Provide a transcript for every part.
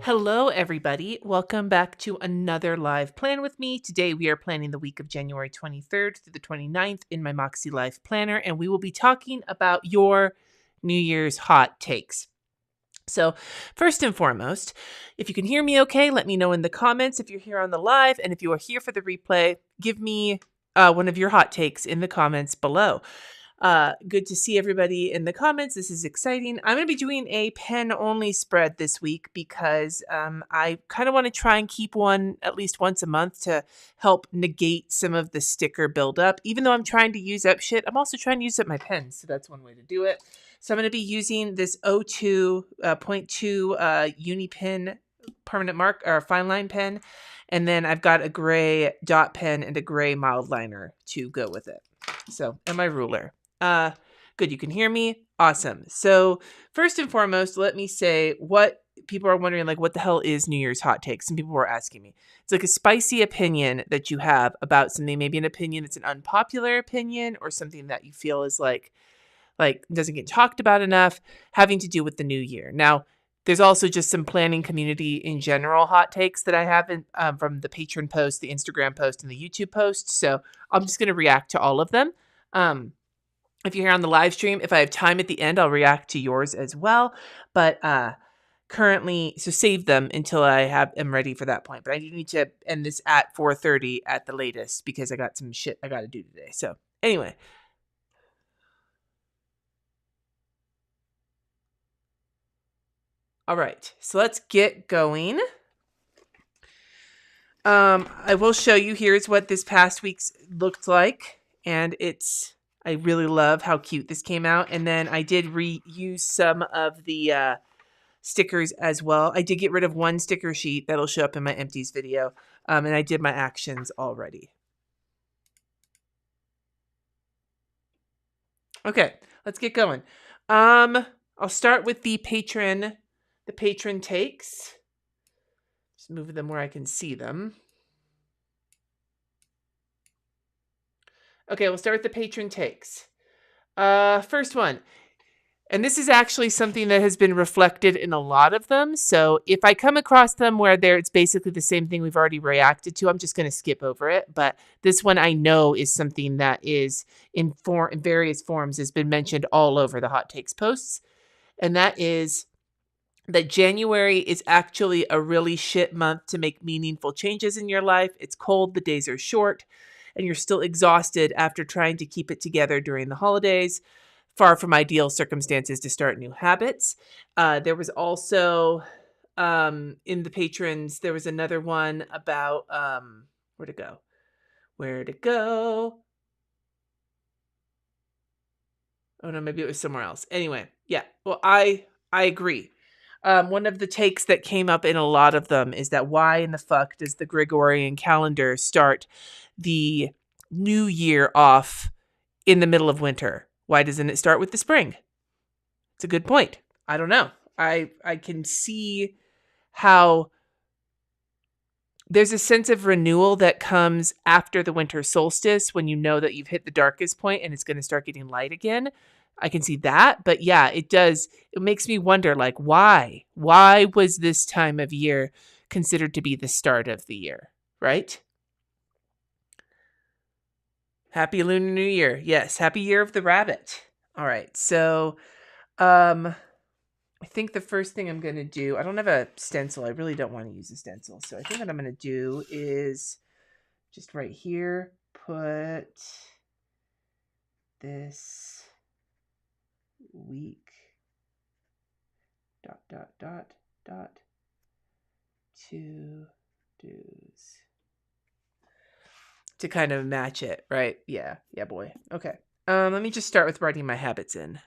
Hello, everybody. Welcome back to another live plan with me. Today, we are planning the week of January 23rd through the 29th in my MakseLife Planner, and we will be talking about your New Year's hot takes. So, first and foremost, if you can hear me okay, let me know in the comments if you're here on the live, and if you are here for the replay, give me one of your hot takes in the comments below. Good to see everybody in the comments. This is exciting. I'm going to be doing a pen only spread this week because I kind of want to try and keep one at least once a month to help negate some of the sticker buildup. Even though I'm trying to use up shit, I'm also trying to use up my pens. So that's one way to do it. So I'm going to be using this 02.2 Uni pen permanent mark or fine line pen. And then I've got a gray dot pen and a gray mild liner to go with it. So, and my ruler. Good. You can hear me. Awesome. So first and foremost, let me say what people are wondering, like, what the hell is New Year's hot takes? Some people were asking me. It's like a spicy opinion that you have about something, maybe an opinion that's an unpopular opinion or something that you feel is like doesn't get talked about enough, having to do with the new year. Now, there's also just some planning community in general hot takes that I have from the Patreon post, the Instagram post, and the YouTube post. So I'm just going to react to all of them. If you're here on the live stream, if I have time at the end, I'll react to yours as well. But currently, so save them until I am ready for that point. But I do need to end this at 4:30 at the latest because I got some shit I got to do today. So anyway. All right, so let's get going. I will show you, here's what this past week's looked like. And I really love how cute this came out. And then I did reuse some of the stickers as well. I did get rid of one sticker sheet that'll show up in my empties video. And I did my actions already. Okay, let's get going. I'll start with the patron takes. Just move them where I can see them. Okay, we'll start with the patron takes. First one. And this is actually something that has been reflected in a lot of them. So if I come across them where it's basically the same thing we've already reacted to, I'm just going to skip over it. But this one I know is something that is in various forms has been mentioned all over the hot takes posts. And that is that January is actually a really shit month to make meaningful changes in your life. It's cold, the days are short, and you're still exhausted after trying to keep it together during the holidays. Far from ideal circumstances to start new habits. There was also, in the patrons, there was another one about, where to go? Oh no, maybe it was somewhere else. Anyway, yeah, well, I agree. One of the takes that came up in a lot of them is that why in the fuck does the Gregorian calendar start the new year off in the middle of winter? Why doesn't it start with the spring? It's a good point. I don't know. I can see how there's a sense of renewal that comes after the winter solstice when you know that you've hit the darkest point and it's going to start getting light again. I can see that. But yeah, it does. It makes me wonder, like, why? Why was this time of year considered to be the start of the year, right? Happy Lunar New Year. Yes, happy year of the rabbit. All right, so I think the first thing I'm going to do, I don't have a stencil. I really don't want to use a stencil. So I think what I'm going to do is just right here, put this week, ... to do's. To kind of match it, right? Yeah, boy. Okay. Let me just start with writing my habits in.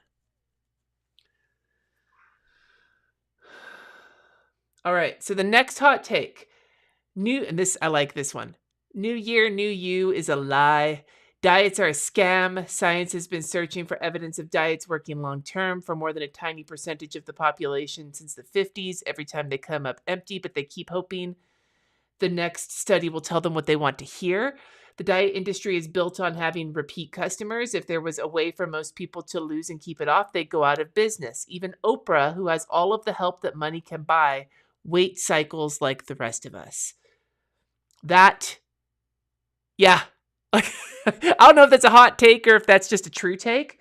All right, so the next hot take. I like this one. New year, new you is a lie. Diets are a scam. Science has been searching for evidence of diets working long-term for more than a tiny percentage of the population since the 50s. Every time they come up empty, but they keep hoping the next study will tell them what they want to hear. The diet industry is built on having repeat customers. If there was a way for most people to lose and keep it off, they'd go out of business. Even Oprah, who has all of the help that money can buy, weight cycles like the rest of us. That, yeah. Like, I don't know if that's a hot take or if that's just a true take.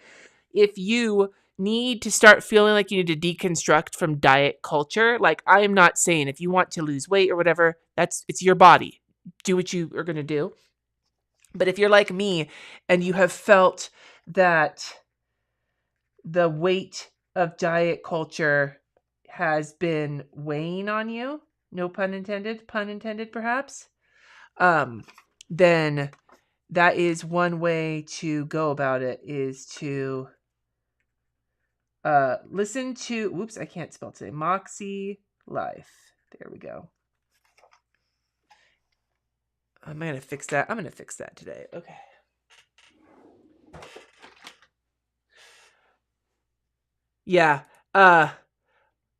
If you need to start feeling like you need to deconstruct from diet culture, like, I am not saying if you want to lose weight or whatever, it's your body. Do what you are going to do. But if you're like me and you have felt that the weight of diet culture has been weighing on you, no pun intended perhaps, then that is one way to go about it, is to listen to, whoops, I can't spell today, MakseLife. There we go. I'm going to fix that. I'm going to fix that today. Okay. Yeah.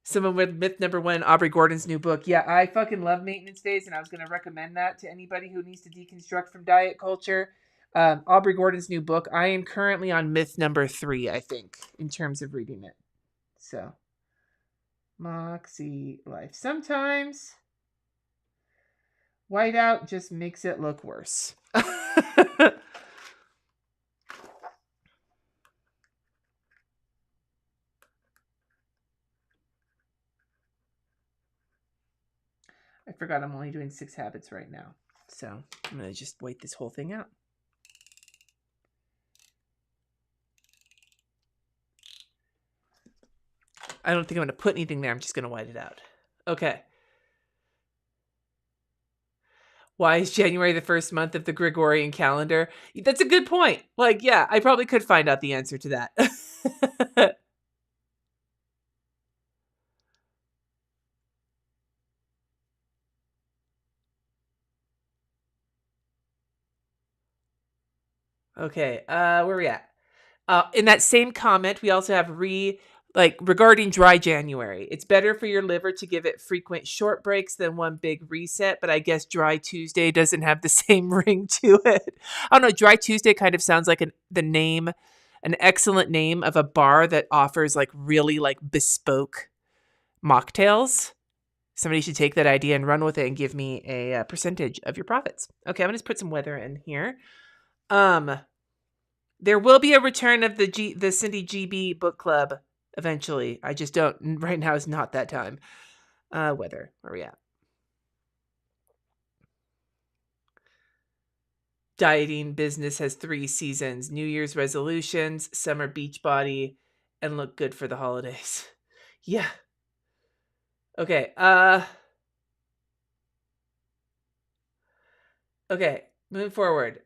Someone with myth number 1, Aubrey Gordon's new book. Yeah, I fucking love Maintenance Days, and I was going to recommend that to anybody who needs to deconstruct from diet culture. Aubrey Gordon's new book. I am currently on myth number 3, I think, in terms of reading it. So, MakseLife. Sometimes whiteout just makes it look worse. I forgot I'm only doing 6 habits right now. So I'm going to just wait this whole thing out. I don't think I'm going to put anything there. I'm just going to white it out. Okay. Why is January the first month of the Gregorian calendar? That's a good point. Like, yeah, I probably could find out the answer to that. Okay, where are we at? In that same comment, we also have regarding dry January. It's better for your liver to give it frequent short breaks than one big reset, but I guess Dry Tuesday doesn't have the same ring to it. I don't know, Dry Tuesday kind of sounds like an excellent name of a bar that offers like really like bespoke mocktails. Somebody should take that idea and run with it and give me a percentage of your profits. Okay, I'm going to put some weather in here. There will be a return of the Cindy GB book club eventually. I just don't, right now is not that time. Weather, where are we at? Dieting business has 3 seasons: New Year's resolutions, summer beach body, and look good for the holidays. Yeah. Okay. Okay. Moving forward.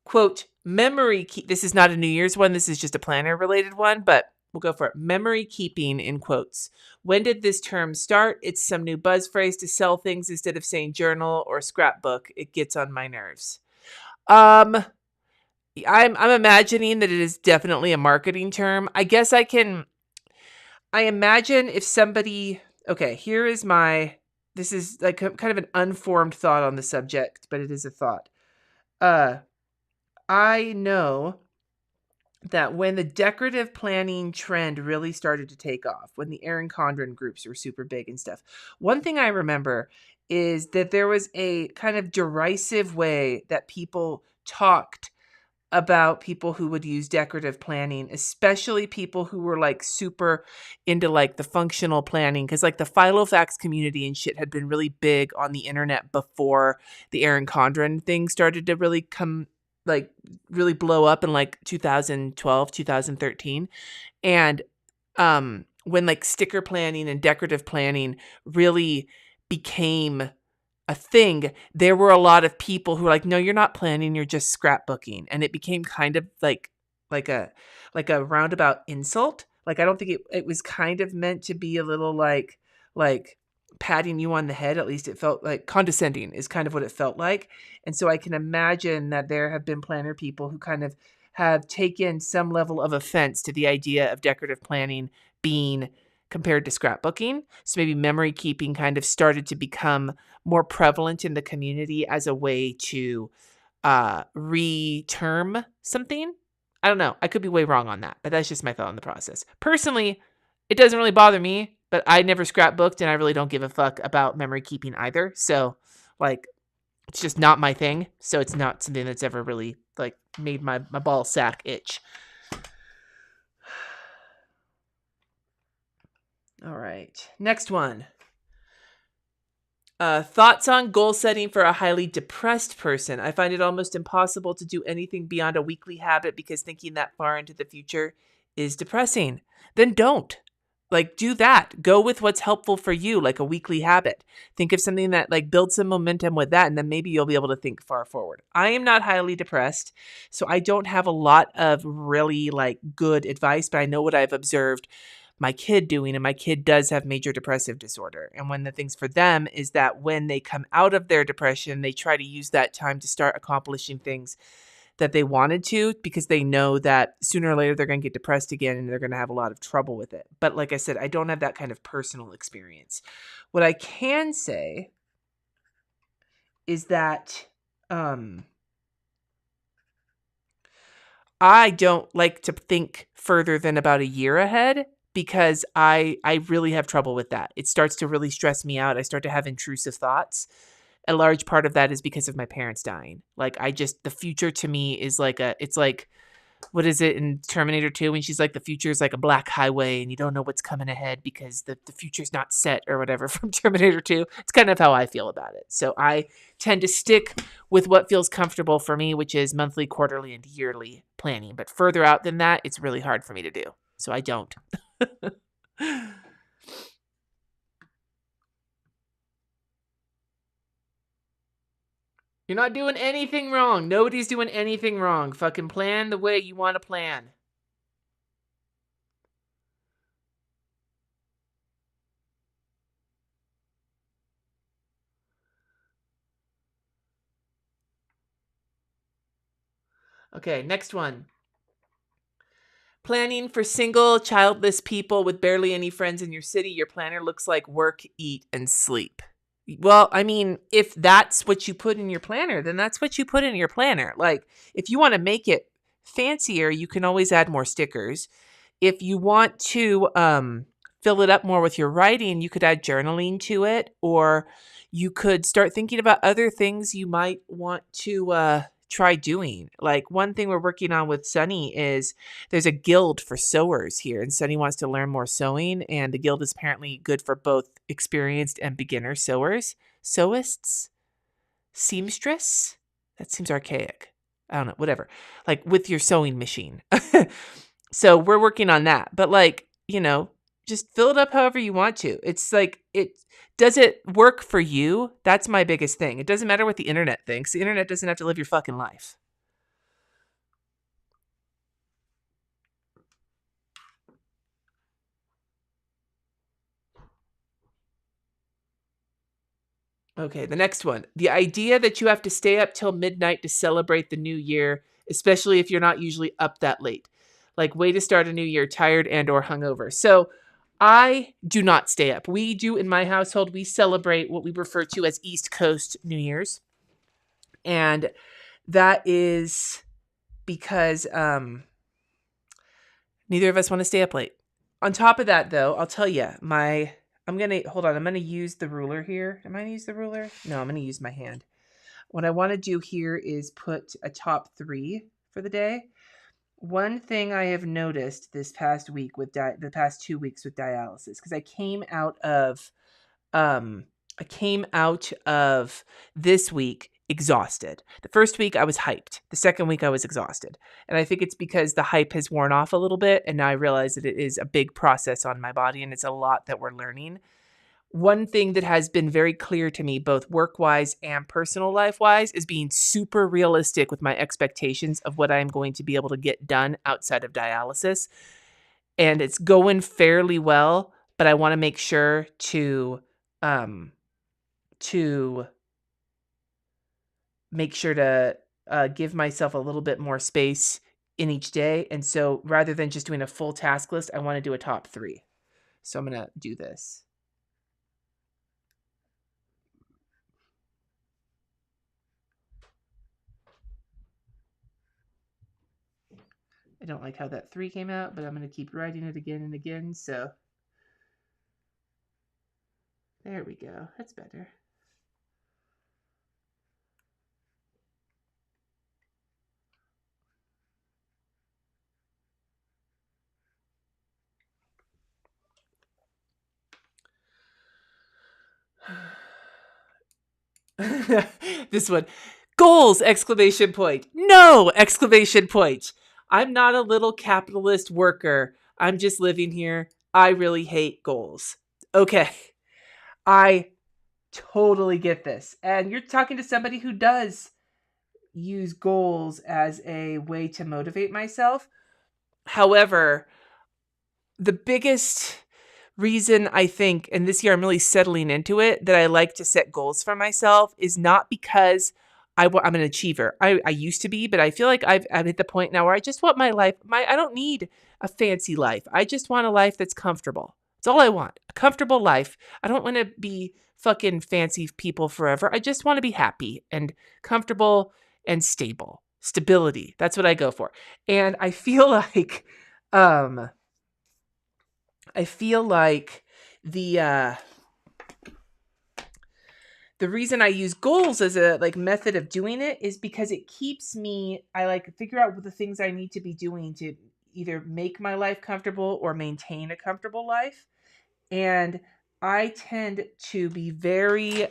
Quote, memory keep. This is not a New Year's one. This is just a planner related one, but we'll go for it. Memory keeping in quotes. When did this term start? It's some new buzz phrase to sell things instead of saying journal or scrapbook. It gets on my nerves. I'm imagining that it is definitely a marketing term. I guess I imagine if somebody, okay, this is like kind of an unformed thought on the subject, but it is a thought. I know that when the decorative planning trend really started to take off, when the Erin Condren groups were super big and stuff, one thing I remember is that there was a kind of derisive way that people talked about people who would use decorative planning, especially people who were like super into like the functional planning, because like the Filofax community and shit had been really big on the internet before the Erin Condren thing started to really really blow up in like 2012, 2013. And when like sticker planning and decorative planning really became a thing, there were a lot of people who were like, no, you're not planning, you're just scrapbooking. And it became kind of like a roundabout insult. Like, I don't think it was kind of meant to be a little like patting you on the head. At least it felt like condescending is kind of what it felt like. And so I can imagine that there have been planner people who kind of have taken some level of offense to the idea of decorative planning being compared to scrapbooking. So maybe memory keeping kind of started to become more prevalent in the community as a way to re-term something. I don't know. I could be way wrong on that, but that's just my thought on the process. Personally, it doesn't really bother me. But I never scrapbooked, and I really don't give a fuck about memory keeping either. So, like, it's just not my thing. So it's not something that's ever really, like, made my ball sack itch. All right. Next one. Thoughts on goal setting for a highly depressed person. I find it almost impossible to do anything beyond a weekly habit because thinking that far into the future is depressing. Then don't. Like, do that. Go with what's helpful for you, like a weekly habit. Think of something that, like, builds some momentum with that, and then maybe you'll be able to think far forward. I am not highly depressed, so I don't have a lot of really, like, good advice, but I know what I've observed my kid doing, and my kid does have major depressive disorder. And one of the things for them is that when they come out of their depression, they try to use that time to start accomplishing things that they wanted to, because they know that sooner or later they're going to get depressed again and they're going to have a lot of trouble with it. But like I said, I don't have that kind of personal experience. What I can say is that I don't like to think further than about a year ahead, because I really have trouble with that. It starts to really stress me out. I start to have intrusive thoughts. A large part of that is because of my parents dying. Like, the future to me is like it's like, what is it in Terminator 2 when she's like, the future is like a black highway and you don't know what's coming ahead because the future's not set or whatever from Terminator 2. It's kind of how I feel about it. So I tend to stick with what feels comfortable for me, which is monthly, quarterly, and yearly planning. But further out than that, it's really hard for me to do. So I don't. You're not doing anything wrong. Nobody's doing anything wrong. Fucking plan the way you want to plan. Okay, next one. Planning for single, childless people with barely any friends in your city. Your planner looks like work, eat, and sleep. Well, I mean, if that's what you put in your planner, then that's what you put in your planner. Like, if you want to make it fancier, you can always add more stickers. If you want to fill it up more with your writing, you could add journaling to it, or you could start thinking about other things you might want to try doing. Like, one thing we're working on with Sunny is there's a guild for sewers here, and Sunny wants to learn more sewing, and the guild is apparently good for both experienced and beginner sewers. Sewists? Seamstress? That seems archaic. I don't know, whatever. Like, with your sewing machine. So we're working on that. But, like, just fill it up however you want to. It's like, does it work for you? That's my biggest thing. It doesn't matter what the internet thinks. The internet doesn't have to live your fucking life. Okay, the next one. The idea that you have to stay up till midnight to celebrate the new year, especially if you're not usually up that late. Like, way to start a new year tired and or hungover. So I do not stay up. We do, in my household, we celebrate what we refer to as East Coast New Year's. And that is because neither of us want to stay up late. On top of that, though, I'll tell you, I'm going to use the ruler here. Am I going to use the ruler? No, I'm going to use my hand. What I want to do here is put a top 3 for the day. One thing I have noticed this past week with the past 2 weeks with dialysis, because I came out of this week exhausted. The first week I was hyped. The second week I was exhausted. And I think it's because the hype has worn off a little bit, and now I realize that it is a big process on my body, and it's a lot that we're learning. One thing that has been very clear to me, both work-wise and personal life-wise, is being super realistic with my expectations of what I'm going to be able to get done outside of dialysis. And it's going fairly well, but I want to make sure to make sure to give myself a little bit more space in each day. And so rather than just doing a full task list, I want to do a top 3. So I'm going to do this. I don't like how that 3 came out, but I'm going to keep writing it again and again. So There we go. That's better. This one. Goals! Exclamation point. No! Exclamation point. I'm not a little capitalist worker. I'm just living here. I really hate goals. Okay. I totally get this. And you're talking to somebody who does use goals as a way to motivate myself. However, the biggest reason I think, and this year I'm really settling into it, that I like to set goals for myself is not because I'm an achiever. I used to be, but I feel like I'm at the point now where I just want my life. I don't need a fancy life. I just want a life that's comfortable. That's all I want. A comfortable life. I don't want to be fucking fancy people forever. I just want to be happy and comfortable and stable. Stability. That's what I go for. And I feel like the the reason I use goals as a method of doing it is because it keeps me, I figure out what the things I need to be doing to either make my life comfortable or maintain a comfortable life. And I tend to be very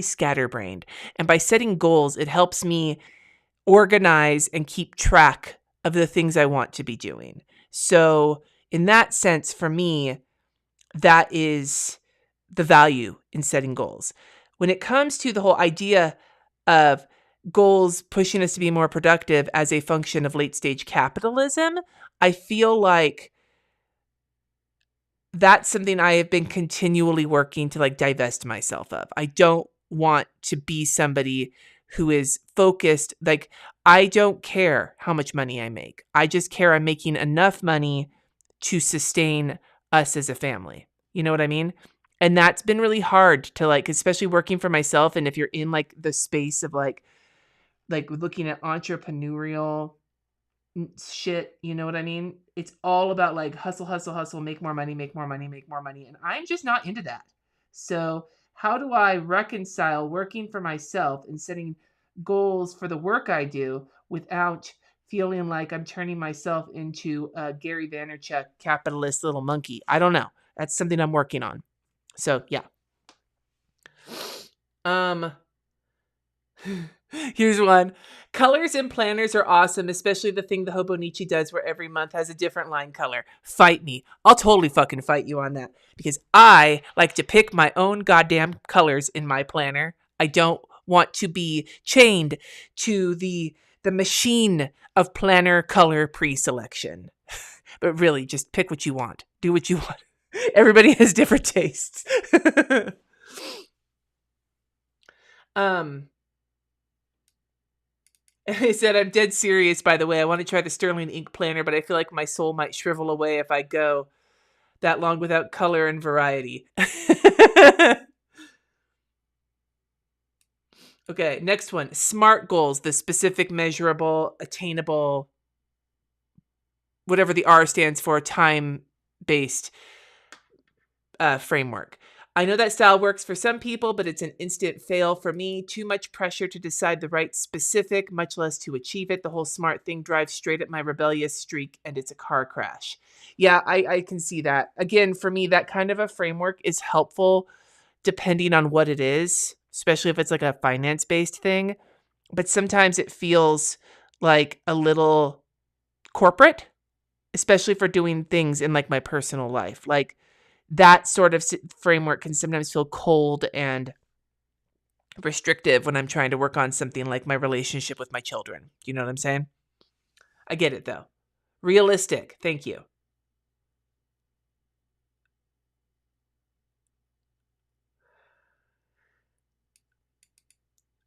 scatterbrained. And by setting goals, it helps me organize and keep track of the things I want to be doing. So in that sense, for me, that is the value in setting goals. When it comes to the whole idea of goals pushing us to be more productive as a function of late stage capitalism, I feel like that's something I have been continually working to divest myself of. I don't want to be somebody who is focused. I don't care how much money I make. I just care I'm making enough money to sustain us as a family. You know what I mean? And that's been really hard to especially working for myself. And if you're in the space of looking at entrepreneurial shit, you know what I mean? It's all about hustle, hustle, hustle, make more money, make more money, make more money. And I'm just not into that. So how do I reconcile working for myself and setting goals for the work I do without feeling like I'm turning myself into a Gary Vaynerchuk capitalist little monkey? I don't know. That's something I'm working on. So yeah. Here's one. Colors in planners are awesome, especially the thing the Hobonichi does where every month has a different line color. Fight me. I'll totally fucking fight you on that because I like to pick my own goddamn colors in my planner. I don't want to be chained to the machine of planner color pre-selection. But really, just pick what you want. Do what you want. Everybody has different tastes. I said, I'm dead serious, by the way. I want to try the Sterling ink planner, but I feel like my soul might shrivel away if I go that long without color and variety. Okay, next one. SMART goals, the specific, measurable, attainable, whatever the R stands for, time-based framework. I know that style works for some people, but it's an instant fail for me. Too much pressure to decide the right specific, much less to achieve it. The whole SMART thing drives straight at my rebellious streak, and it's a car crash. Yeah, I can see that. Again, for me, that kind of a framework is helpful depending on what it is, especially if it's a finance-based thing. But sometimes it feels like a little corporate, especially for doing things in my personal life. That sort of framework can sometimes feel cold and restrictive when I'm trying to work on something like my relationship with my children. You know what I'm saying? I get it, though. Realistic. Thank you.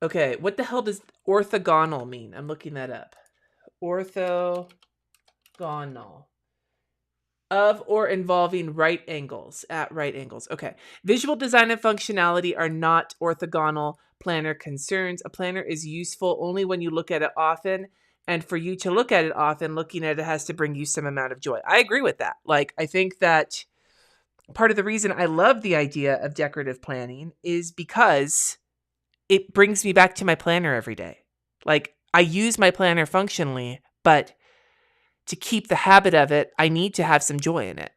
Okay, what the hell does orthogonal mean? I'm looking that up. Orthogonal. Of or involving right angles, at right angles. Okay. Visual design and functionality are not orthogonal planner concerns. A planner is useful only when you look at it often. And for you to look at it often, looking at it has to bring you some amount of joy. I agree with that. I think that part of the reason I love the idea of decorative planning is because it brings me back to my planner every day. Like, I use my planner functionally, but to keep the habit of it, I need to have some joy in it.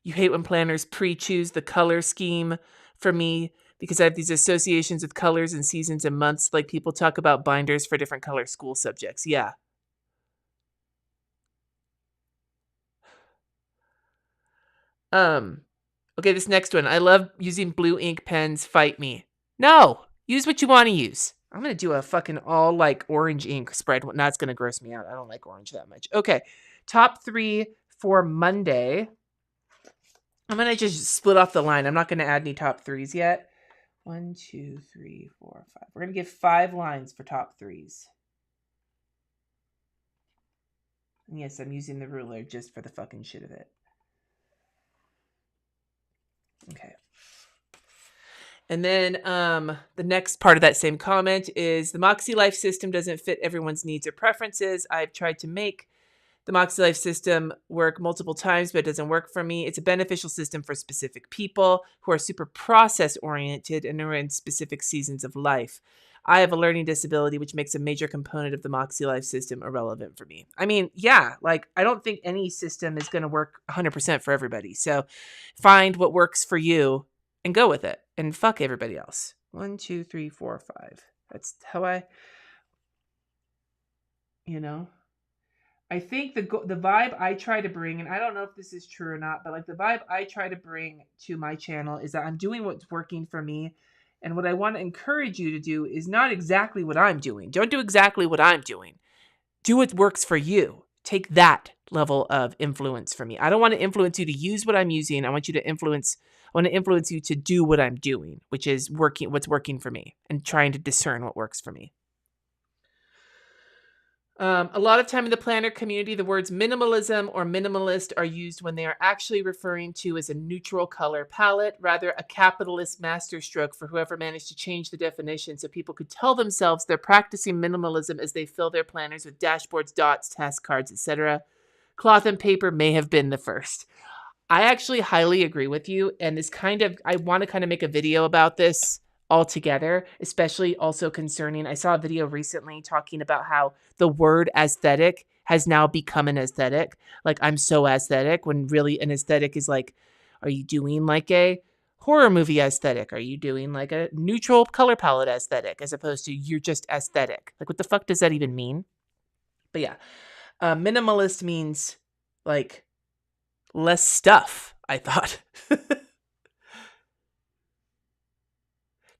You hate when planners pre-choose the color scheme for me because I have these associations with colors and seasons and months. Like people talk about binders for different color school subjects. Yeah. Okay, this next one. I love using blue ink pens. Fight me. No, use what you want to use. I'm going to do a fucking all like orange ink spread. No, it's going to gross me out. I don't like orange that much. Okay, top 3 for Monday. I'm going to just split off the line. I'm not going to add any top 3s yet. 1, 2, 3, 4, 5. We're going to give 5 lines for top 3s. And yes, I'm using the ruler just for the fucking shit of it. Okay. And then the next part of that same comment is the MakseLife system doesn't fit everyone's needs or preferences. I've tried to make the MakseLife system work multiple times, but it doesn't work for me. It's a beneficial system for specific people who are super process oriented and are in specific seasons of life. I have a learning disability, which makes a major component of the MakseLife system irrelevant for me. I mean, yeah, like I don't think any system is going to work 100% for everybody. So find what works for you and go with it and fuck everybody else. 1, 2, 3, 4, 5. That's how I think the vibe I try to bring, and I don't know if this is true or not, but like the vibe I try to bring to my channel is that I'm doing what's working for me. And what I want to encourage you to do is not exactly what I'm doing. Don't do exactly what I'm doing. Do what works for you. Take that level of influence from me. I don't want to influence you to use what I'm using. I want to influence you to do what I'm doing, which is what's working for me and trying to discern what works for me. A lot of time in the planner community, the words minimalism or minimalist are used when they are actually referring to as a neutral color palette, rather a capitalist masterstroke for whoever managed to change the definition so people could tell themselves they're practicing minimalism as they fill their planners with dashboards, dots, task cards, etc. Cloth and paper may have been the first. I actually highly agree with you, and I want to kind of make a video about this altogether, especially also concerning, I saw a video recently talking about how the word aesthetic has now become an aesthetic. Like, I'm so aesthetic, when really an aesthetic is like, are you doing like a horror movie aesthetic? Are you doing like a neutral color palette aesthetic, as opposed to you're just aesthetic? Like, what the fuck does that even mean? But yeah, minimalist means like less stuff, I thought.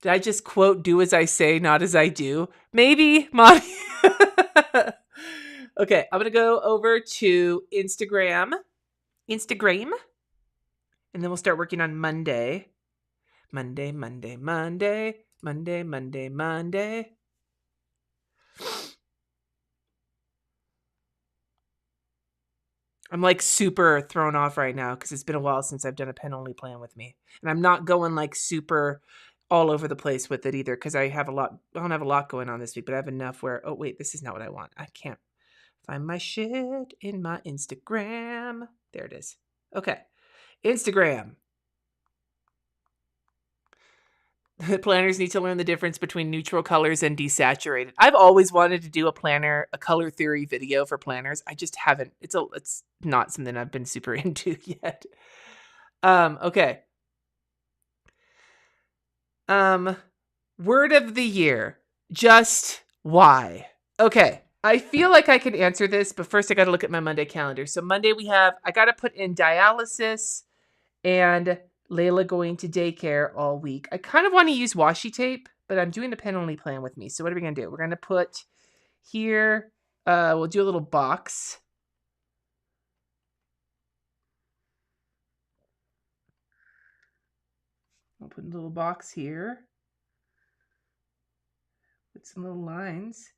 Did I just quote, do as I say, not as I do? Maybe, Monty. Okay, I'm going to go over to Instagram. And then we'll start working on Monday. Monday. I'm like super thrown off right now because it's been a while since I've done a pen only plan with me. And I'm not going like super all over the place with it either because I don't have a lot going on this week, but I have enough where, oh wait, this is not what I want. I can't find my shit in my Instagram. There it is. Okay. Instagram. Planners need to learn the difference between neutral colors and desaturated. I've always wanted to do a color theory video for planners. I just haven't. It's not something I've been super into yet. Okay. Word of the year. Just why? Okay. I feel like I can answer this, but first I got to look at my Monday calendar. So Monday I got to put in dialysis and Layla going to daycare all week. I kind of want to use washi tape, but I'm doing a pen only plan with me. So what are we going to do? We're going to put here, we'll do a little box. I'll put a little box here. Put some little lines.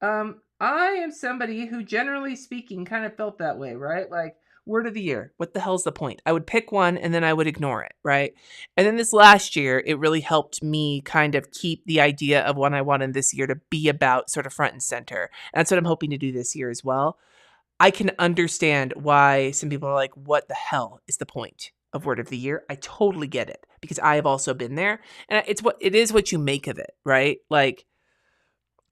I am somebody who, generally speaking, kind of felt that way, right? Like, word of the year. What the hell's the point? I would pick one and then I would ignore it, right? And then this last year, it really helped me kind of keep the idea of what I wanted this year to be about sort of front and center. And that's what I'm hoping to do this year as well. I can understand why some people are like, what the hell is the point of word of the year? I totally get it because I have also been there. And it is what you make of it, right? Like,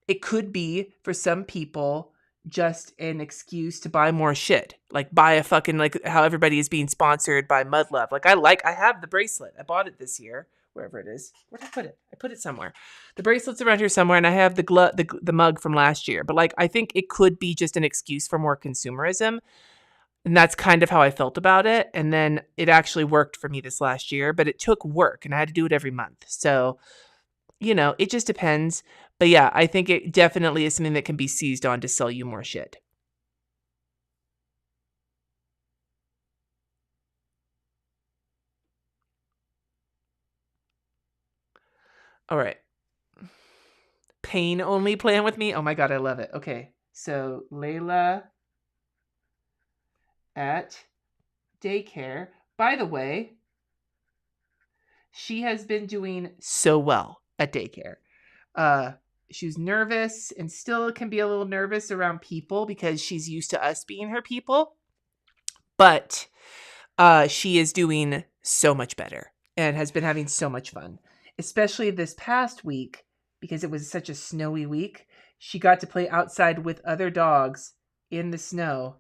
it could be for some people just an excuse to buy more shit. Like buy a fucking, like how everybody is being sponsored by Mud Love. Like I have the bracelet. I bought it this year, wherever it is. Where'd I put it? I put it somewhere. The bracelet's around here somewhere, and I have the mug from last year. But like, I think it could be just an excuse for more consumerism. And that's kind of how I felt about it. And then it actually worked for me this last year, but it took work and I had to do it every month. So, it just depends. But yeah, I think it definitely is something that can be seized on to sell you more shit. All right. Pain only plan with me. Oh my God, I love it. Okay. So Layla at daycare. By the way, she has been doing so well at daycare. She's nervous and still can be a little nervous around people because she's used to us being her people. But she is doing so much better and has been having so much fun, especially this past week because it was such a snowy week. She got to play outside with other dogs in the snow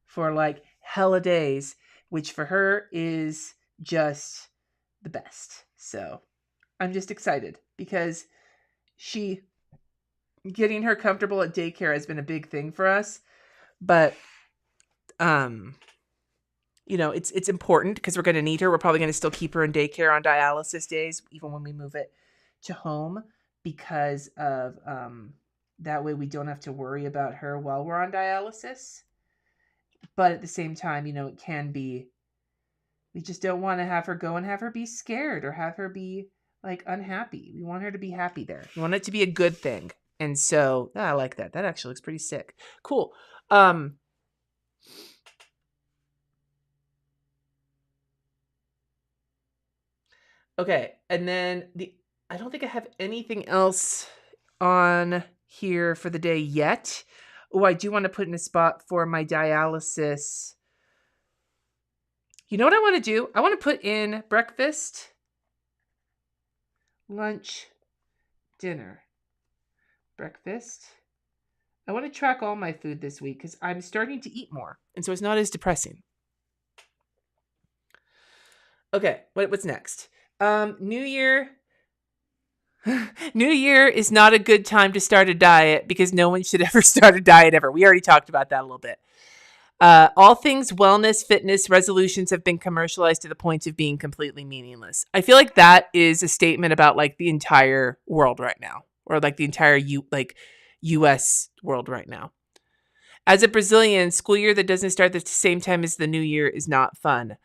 for like hella days, which for her is just the best. So I'm just excited because getting her comfortable at daycare has been a big thing for us. But, it's important because we're going to need her. We're probably going to still keep her in daycare on dialysis days, even when we move it to home, because of that way we don't have to worry about her while we're on dialysis. But at the same time, it can be, we just don't want to have her go and have her be scared or have her be like unhappy. We want her to be happy there. We want it to be a good thing. And so I like that. That actually looks pretty sick. Cool. Okay. And then I don't think I have anything else on here for the day yet. Oh, I do want to put in a spot for my dialysis. You know what I want to do? I want to put in breakfast, lunch, dinner. Breakfast. I want to track all my food this week because I'm starting to eat more. And so it's not as depressing. Okay, what's next? New Year. New Year is not a good time to start a diet because no one should ever start a diet ever. We already talked about that a little bit. All things wellness, fitness, resolutions have been commercialized to the point of being completely meaningless. I feel like that is a statement about like the entire world right now, or like the entire U.S. world right now. As a Brazilian, school year that doesn't start at the same time as the new year is not fun.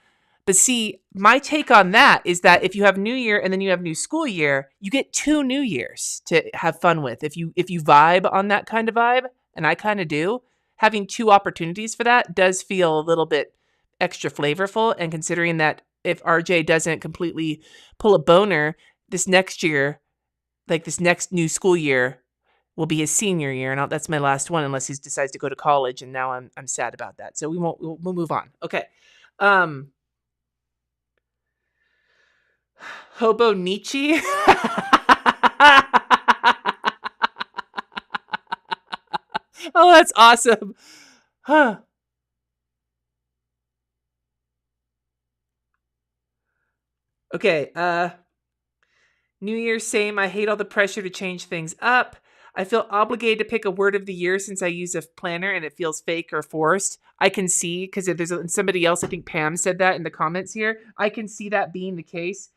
But see, my take on that is that if you have New Year and then you have new school year, you get 2 New Years to have fun with. If you vibe on that kind of vibe, and I kind of do, having 2 opportunities for that does feel a little bit extra flavorful. And considering that if RJ doesn't completely pull a boner this next year, like this next new school year will be his senior year, and that's my last one unless he decides to go to college. And now I'm sad about that. So we'll move on. Okay. Hobo Nietzsche. Oh, that's awesome. Huh. Okay. New Year's, same. I hate all the pressure to change things up. I feel obligated to pick a word of the year since I use a planner and it feels fake or forced. I can see, because if there's somebody else, I think Pam said that in the comments here, I can see that being the case.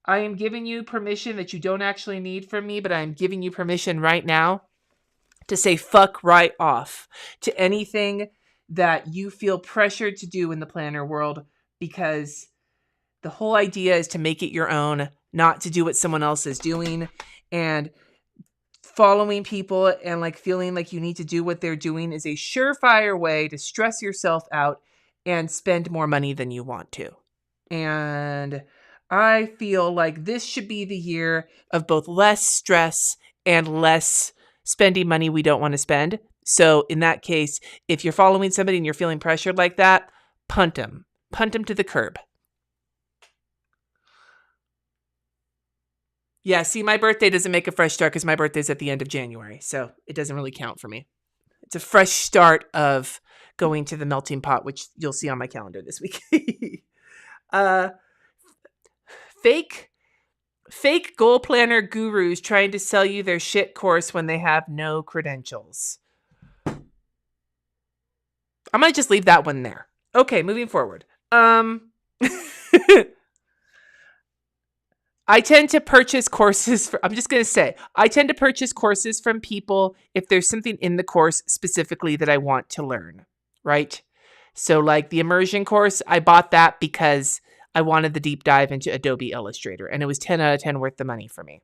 I am giving you permission that you don't actually need from me, but I am giving you permission right now to say fuck right off to anything that you feel pressured to do in the planner world, because the whole idea is to make it your own, not to do what someone else is doing. And following people and like feeling like you need to do what they're doing is a surefire way to stress yourself out and spend more money than you want to. And I feel like this should be the year of both less stress and less spending money we don't want to spend. So in that case, if you're following somebody and you're feeling pressured like that, punt them to the curb. Yeah, see, my birthday doesn't make a fresh start because my birthday's at the end of January, so it doesn't really count for me. It's a fresh start of going to the melting pot, which you'll see on my calendar this week. Fake goal planner gurus trying to sell you their shit course when they have no credentials. I might just leave that one there. Okay, moving forward. I tend to purchase courses I tend to purchase courses from people if there's something in the course specifically that I want to learn, right? So like the immersion course, I bought that because I wanted the deep dive into Adobe Illustrator, and it was 10 out of 10 worth the money for me.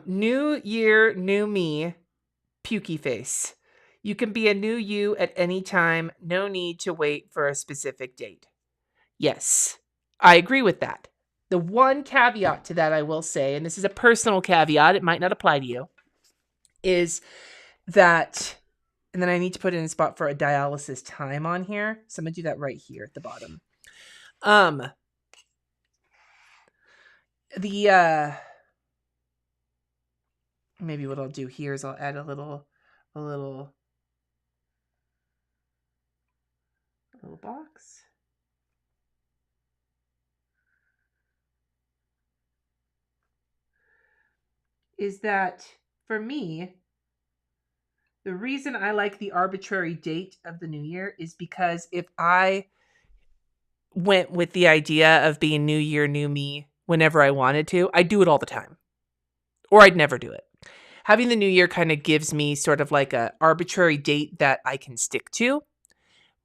New year, new me, pukey face. You can be a new you at any time. No need to wait for a specific date. Yes, I agree with that. The one caveat to that I will say, and this is a personal caveat, it might not apply to you, is that, and then I need to put in a spot for a dialysis time on here. So I'm going to do that right here at the bottom. Maybe what I'll do here is I'll add a little box. Is that for me, the reason I like the arbitrary date of the new year is because if I went with the idea of being new year, new me whenever I wanted to, I'd do it all the time. Or I'd never do it. Having the new year kind of gives me sort of like a arbitrary date that I can stick to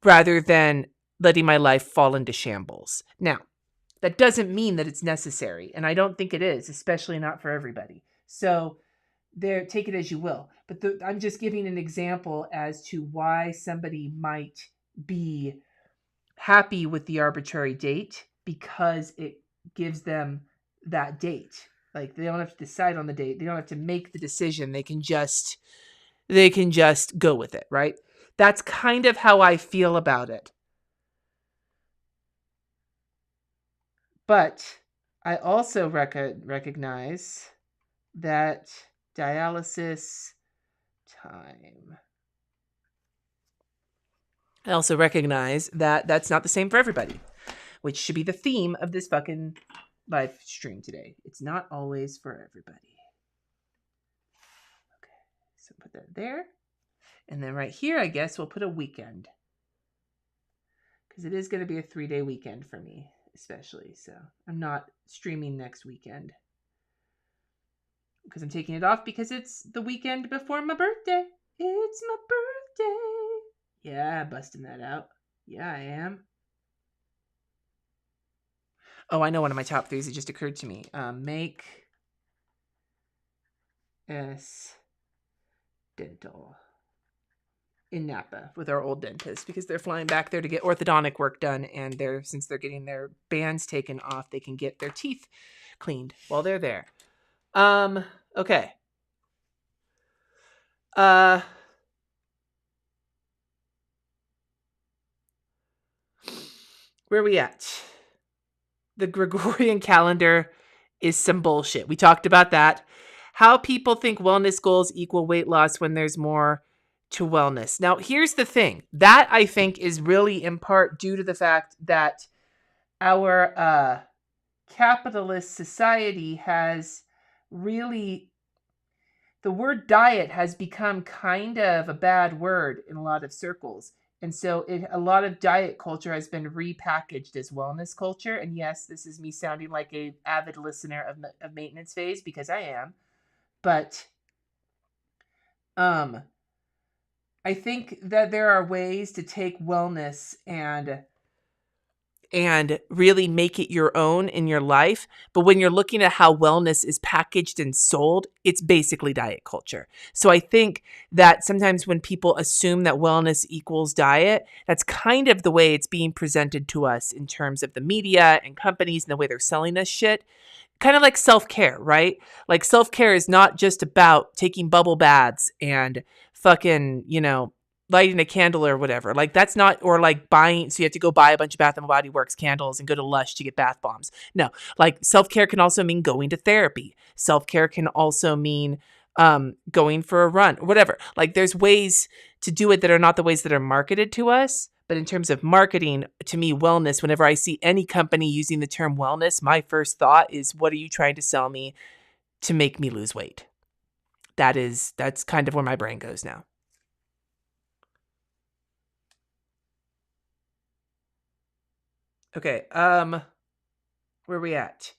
rather than letting my life fall into shambles. Now, that doesn't mean that it's necessary, and I don't think it is, especially not for everybody. So there, take it as you will. But I'm just giving an example as to why somebody might be happy with the arbitrary date, because it gives them that date. Like they don't have to decide on the date. They don't have to make the decision. They can just go with it, right? That's kind of how I feel about it. But I also recognize that dialysis time. I also recognize that that's not the same for everybody, which should be the theme of this fucking live stream today. It's not always for everybody. Okay, so put that there. And then right here, I guess we'll put a weekend. Because it is going to be a 3-day weekend for me, especially. So I'm not streaming next weekend. Because I'm taking it off because it's the weekend before my birthday. It's my birthday. Yeah, busting that out. Yeah, I am. Oh, I know one of my top 3s. It just occurred to me. Make S Dental in Napa with our old dentist, because they're flying back there to get orthodontic work done, and since they're getting their bands taken off, they can get their teeth cleaned while they're there. Okay. Where are we at? The Gregorian calendar is some bullshit. We talked about that. How people think wellness goals equal weight loss when there's more to wellness. Now, here's the thing. That, I think, is really in part due to the fact that our capitalist society has really... The word diet has become kind of a bad word in a lot of circles. And so a lot of diet culture has been repackaged as wellness culture. And yes, this is me sounding like an avid listener of Maintenance Phase, because I am. But I think that there are ways to take wellness and and really make it your own in your life. But when you're looking at how wellness is packaged and sold, it's basically diet culture. So I think that sometimes when people assume that wellness equals diet, that's kind of the way it's being presented to us in terms of the media and companies and the way they're selling us shit. Kind of like self-care, right? Like self-care is not just about taking bubble baths and fucking, lighting a candle or whatever. Like that's not, or like buying, so you have to go buy a bunch of Bath and Body Works candles and go to Lush to get bath bombs. No, like self-care can also mean going to therapy. Self-care can also mean going for a run, whatever. Like there's ways to do it that are not the ways that are marketed to us. But in terms of marketing, to me, wellness, whenever I see any company using the term wellness, my first thought is, what are you trying to sell me to make me lose weight? That's kind of where my brain goes now. Okay, where are we at?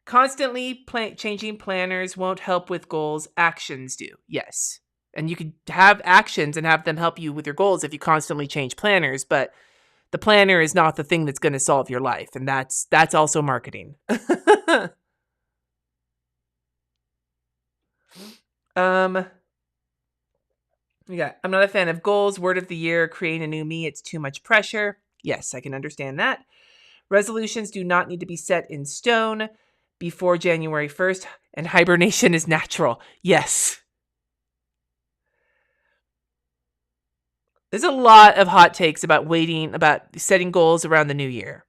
Constantly changing planners won't help with goals. Actions do. Yes. And you could have actions and have them help you with your goals if you constantly change planners, but the planner is not the thing that's going to solve your life, and that's also marketing. Yeah, I'm not a fan of goals. Word of the year, creating a new me. It's too much pressure. Yes, I can understand that. Resolutions do not need to be set in stone before January 1st, and hibernation is natural. Yes. There's a lot of hot takes about setting goals around the new year.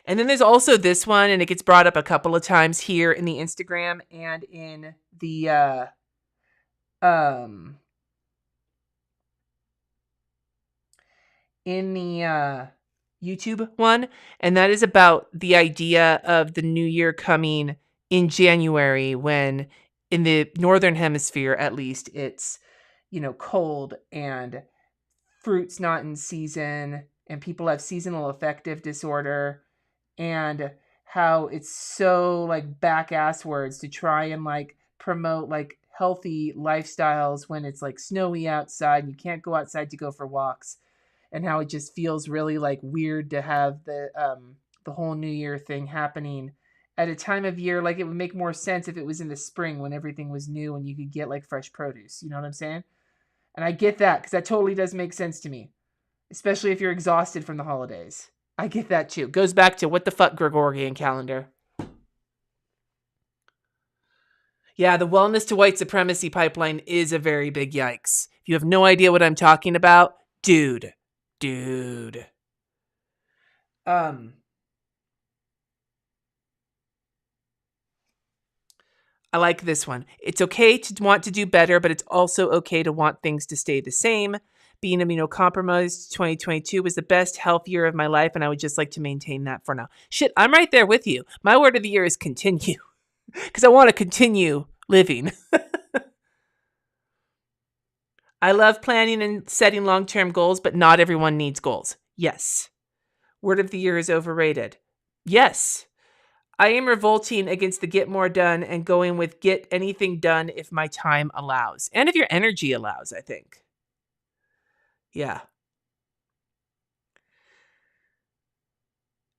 And then there's also this one, and it gets brought up a couple of times here in the Instagram and in the YouTube one, and that is about the idea of the new year coming in January, when in the northern hemisphere at least it's cold and fruit's not in season and people have seasonal affective disorder, and how it's so like back ass words to try and like promote like healthy lifestyles when it's like snowy outside and you can't go outside to go for walks, and how it just feels really like weird to have the whole new year thing happening at a time of year. Like it would make more sense if it was in the spring when everything was new and you could get like fresh produce, you know what I'm saying? And I get that, because that totally does make sense to me, especially if you're exhausted from the holidays. I get that too. Goes back to what the fuck Gregorian calendar. Yeah, the wellness to white supremacy pipeline is a very big yikes. If you have no idea what I'm talking about, dude. I like this one. It's okay to want to do better, but it's also okay to want things to stay the same. Being immunocompromised 2022 was the best health year of my life, and I would just like to maintain that for now. Shit, I'm right there with you. My word of the year is continue, because I want to continue living. I love planning and setting long-term goals, but not everyone needs goals. Yes. Word of the year is overrated. Yes. I am revolting against the get more done and going with get anything done if my time allows. And if your energy allows, I think. Yeah.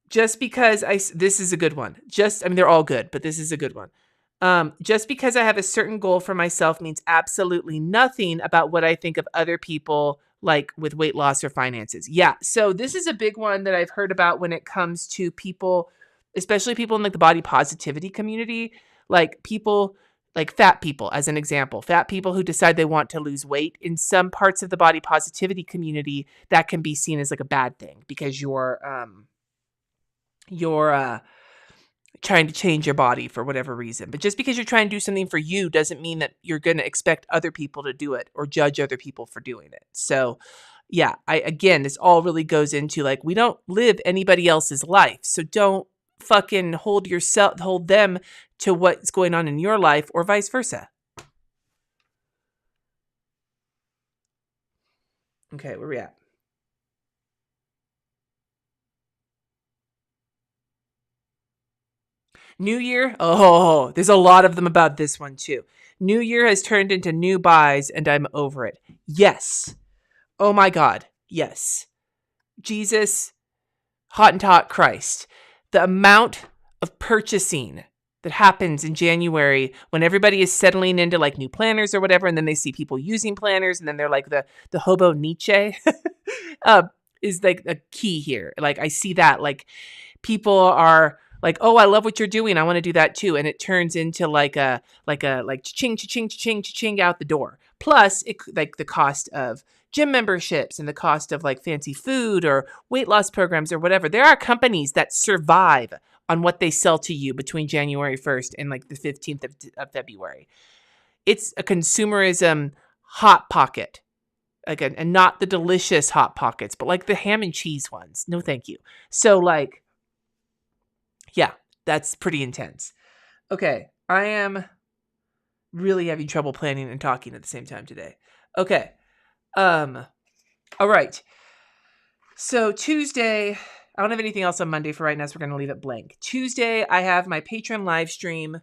Just because this is a good one. They're all good, but this is a good one. Just because I have a certain goal for myself means absolutely nothing about what I think of other people, like with weight loss or finances. Yeah. So this is a big one that I've heard about when it comes to people, especially people in like the body positivity community, like people like fat people, as an example, fat people who decide they want to lose weight. In some parts of the body positivity community, that can be seen as like a bad thing because you're trying to change your body for whatever reason. But just because you're trying to do something for you doesn't mean that you're going to expect other people to do it or judge other people for doing it. So yeah, again, this all really goes into like, we don't live anybody else's life. So don't fucking hold them to what's going on in your life or vice versa. Okay, where we at? New Year? Oh, there's a lot of them about this one too. New Year has turned into new buys and I'm over it. Yes. Oh my God. Yes. Jesus, Hottentot Christ. The amount of purchasing that happens in January when everybody is settling into like new planners or whatever, and then they see people using planners, and then they're like the hobo Nietzsche is like a key here. Like I see that like people are like, oh, I love what you're doing. I want to do that too. And it turns into like ching, ching, ching, ching out the door. Plus it like the cost of gym memberships and the cost of like fancy food or weight loss programs or whatever. There are companies that survive on what they sell to you between January 1st and like the 15th of February. It's a consumerism hot pocket. Again, and not the delicious hot pockets, but like the ham and cheese ones. No, thank you. So like, yeah, that's pretty intense. Okay, I am really having trouble planning and talking at the same time today. Okay. All right. So Tuesday, I don't have anything else on Monday for right now, so we're going to leave it blank. Tuesday, I have my Patreon live stream,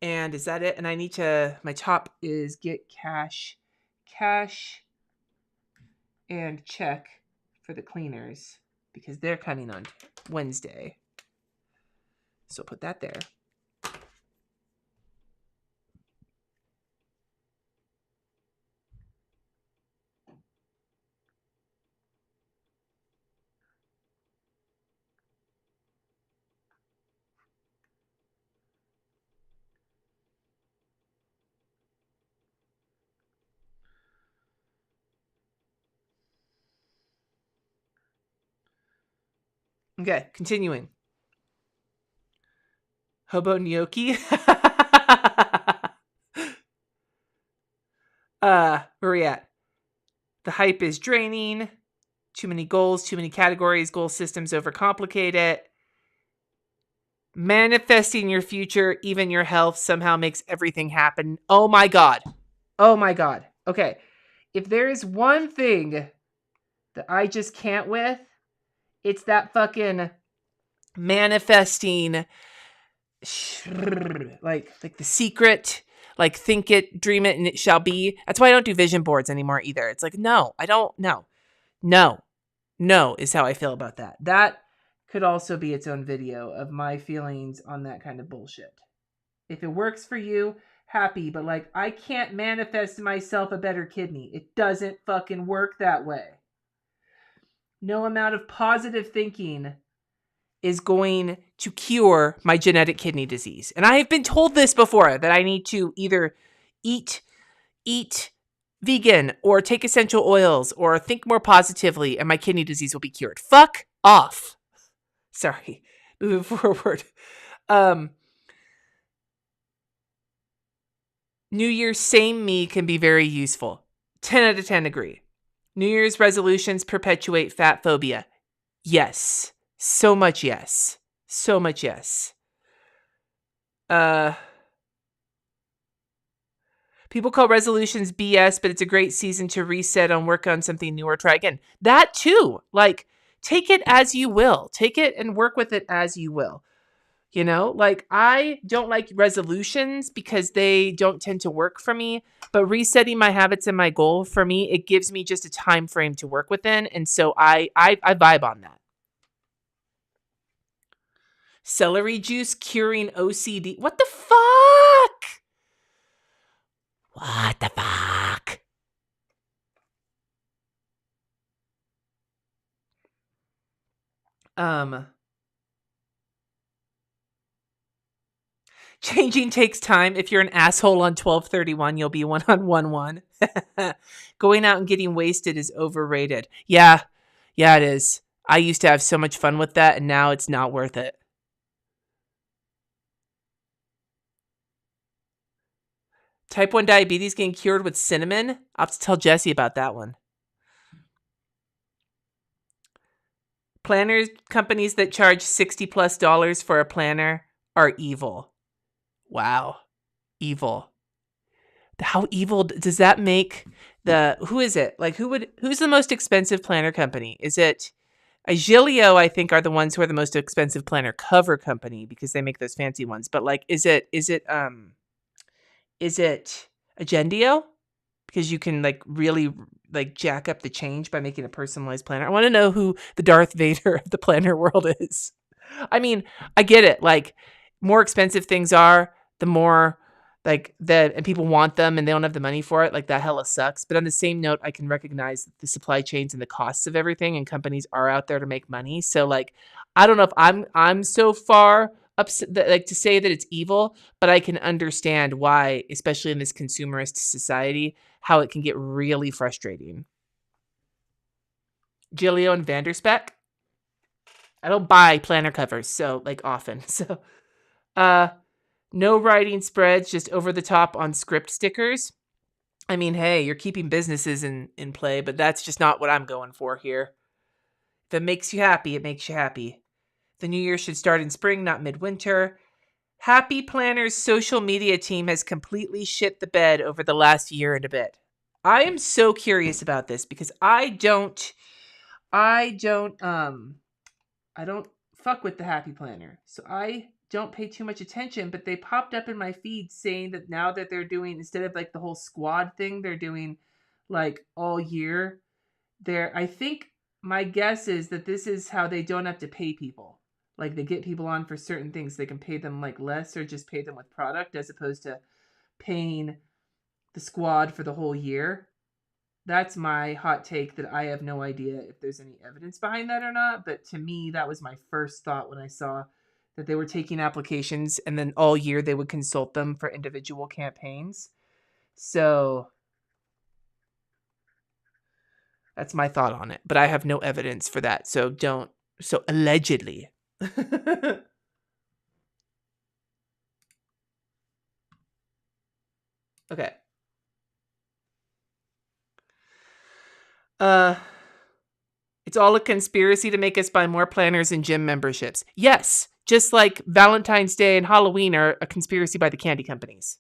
and is that it? And I need to, my top is get cash, and check for the cleaners, because they're coming on Wednesday. So put that there. Okay, continuing. Hobo gnocchi. Where we at? The hype is draining. Too many goals, too many categories. Goal systems overcomplicate it. Manifesting your future, even your health, somehow makes everything happen. Oh my God. Oh my God. Okay. If there is one thing that I just can't with, it's that fucking manifesting, like The Secret, like think it, dream it, and it shall be. That's why I don't do vision boards anymore either. It's like, no, I don't, no is how I feel about that. That could also be its own video of my feelings on that kind of bullshit. If it works for you, happy, but like, I can't manifest myself a better kidney. It doesn't fucking work that way. No amount of positive thinking is going to cure my genetic kidney disease. And I have been told this before, that I need to either eat vegan or take essential oils or think more positively and my kidney disease will be cured. Fuck off. Sorry. Moving forward. New Year's same me can be very useful. 10 out of 10 agree. New Year's resolutions perpetuate fat phobia. Yes. So much yes. So much yes. People call resolutions BS, but it's a great season to reset and work on something new or try again. That too. Like, take it as you will. Take it and work with it as you will. You know, like I don't like resolutions because they don't tend to work for me, but resetting my habits and my goal for me, it gives me just a time frame to work within. And so I vibe on that. Celery juice curing OCD. What the fuck? What the fuck? Changing takes time. If you're an asshole on 12/31, you'll be one on 1/1. Going out and getting wasted is overrated. Yeah, it is. I used to have so much fun with that, and now it's not worth it. Type 1 diabetes getting cured with cinnamon? I'll have to tell Jesse about that one. Planners, companies that charge $60+ for a planner are evil. Wow. Evil. How evil does that make who is it? Like who's the most expensive planner company? Is it Agilio? I think are the ones who are the most expensive planner cover company because they make those fancy ones. But like, is it Is it Agendio? Because you can like really like jack up the change by making a personalized planner. I want to know who the Darth Vader of the planner world is. I mean, I get it. Like, more expensive things are, the more like that, and people want them and they don't have the money for it. Like, that hella sucks. But on the same note, I can recognize the supply chains and the costs of everything, and companies are out there to make money. So like, I don't know if I'm so far upset that, like, to say that it's evil, but I can understand why, especially in this consumerist society, how it can get really frustrating. Gilio and Vanderspeck. I don't buy planner covers so like often. So uh no writing spreads, just over the top on script stickers. I mean, hey, you're keeping businesses in play, but that's just not what I'm going for here. If it makes you happy, it makes you happy. The new year should start in spring, not midwinter. Happy Planner's social media team has completely shit the bed over the last year and a bit. I am so curious about this because I don't I don't fuck with the Happy Planner. So I don't pay too much attention, but they popped up in my feed saying that now that they're doing, instead of like the whole squad thing, they're doing like all year. I think my guess is that this is how they don't have to pay people. Like, they get people on for certain things. They can pay them like less or just pay them with product as opposed to paying the squad for the whole year. That's my hot take, that I have no idea if there's any evidence behind that or not. But to me, that was my first thought when I saw that they were taking applications and then all year they would consult them for individual campaigns. So that's my thought on it. But I have no evidence for that. So don't. So allegedly. Okay. It's all a conspiracy to make us buy more planners and gym memberships. Yes, just like Valentine's Day and Halloween are a conspiracy by the candy companies.